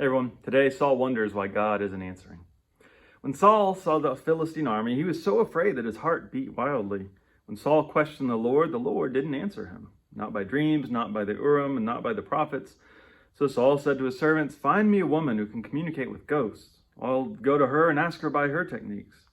Hey everyone, today Saul wonders why God isn't answering. When Saul saw the Philistine army, he was so afraid that his heart beat wildly. When Saul questioned the Lord didn't answer him. Not by dreams, not by the Urim, and not by the prophets. So Saul said to his servants, "Find me a woman who can communicate with ghosts. I'll go to her and ask her by her techniques."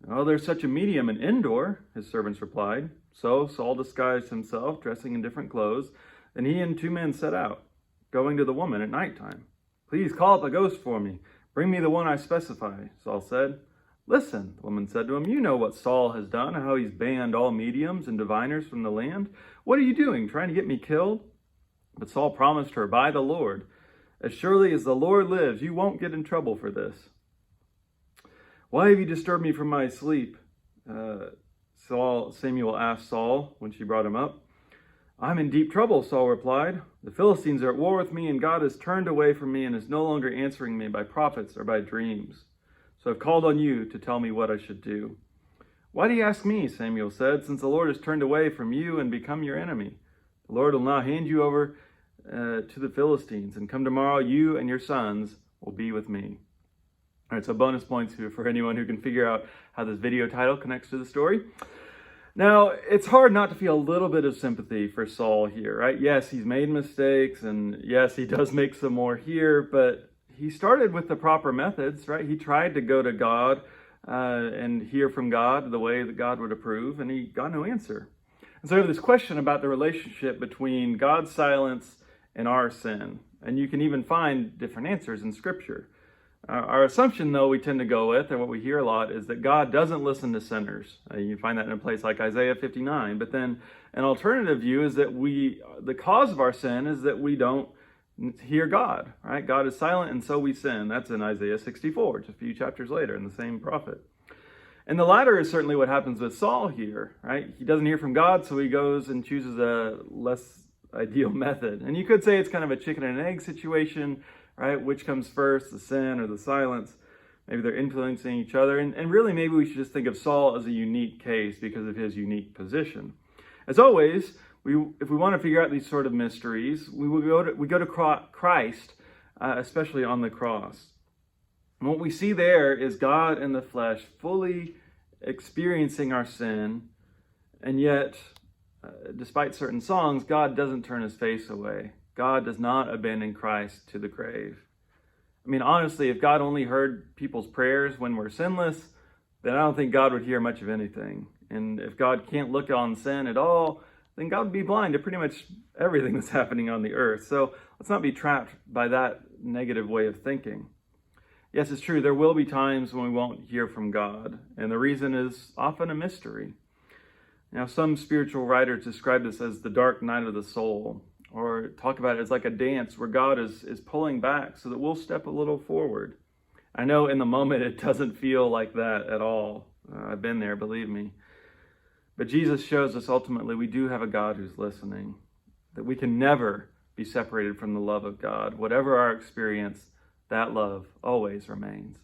"Oh, there's such a medium in Endor," his servants replied. So Saul disguised himself, dressing in different clothes. Then he and 2 men set out, going to the woman at nighttime. "Please call up a ghost for me. Bring me the one I specify," Saul said. "Listen," the woman said to him, "you know what Saul has done, how he's banned all mediums and diviners from the land. What are you doing, trying to get me killed?" But Saul promised her, "By the Lord, as surely as the Lord lives, you won't get in trouble for this." "Why have you disturbed me from my sleep?" Samuel asked Saul when she brought him up. "I'm in deep trouble," Saul replied. "The Philistines are at war with me, and God has turned away from me and is no longer answering me by prophets or by dreams. So I've called on you to tell me what I should do." "Why do you ask me?" Samuel said, "since the Lord has turned away from you and become your enemy? The Lord will now hand you over to the Philistines, and come tomorrow, you and your sons will be with me." All right, so bonus points for anyone who can figure out how this video title connects to the story. Now, it's hard not to feel a little bit of sympathy for Saul here, right? Yes, he's made mistakes, and yes, he does make some more here, but he started with the proper methods, right? He tried to go to God and hear from God the way that God would approve, and he got no answer. And so we have this question about the relationship between God's silence and our sin, and you can even find different answers in Scripture. Our assumption, though, we tend to go with, and what we hear a lot, is that God doesn't listen to sinners. You find that in a place like Isaiah 59. But then an alternative view is that the cause of our sin is that we don't hear God, right? God is silent, and so we sin. That's in Isaiah 64, just a few chapters later, in the same prophet. And the latter is certainly what happens with Saul here, right? He doesn't hear from God, so he goes and chooses a less ideal method. And you could say it's kind of a chicken and an egg situation, right? Which comes first, the sin or the silence? Maybe they're influencing each other. And really, maybe we should just think of Saul as a unique case because of his unique position. As always, if we want to figure out these sort of mysteries, we go to Christ, especially on the cross. And what we see there is God in the flesh, fully experiencing our sin, and yet, despite certain songs, God doesn't turn his face away. God does not abandon Christ to the grave. I mean, honestly, if God only heard people's prayers when we're sinless, then I don't think God would hear much of anything. And if God can't look on sin at all, then God would be blind to pretty much everything that's happening on the earth. So let's not be trapped by that negative way of thinking. Yes, it's true, there will be times when we won't hear from God, and the reason is often a mystery. Now, some spiritual writers describe this as the dark night of the soul, or talk about it as like a dance where God is pulling back so that we'll step a little forward. I know in the moment it doesn't feel like that at all. I've been there, believe me. But Jesus shows us ultimately we do have a God who's listening, that we can never be separated from the love of God. Whatever our experience, that love always remains.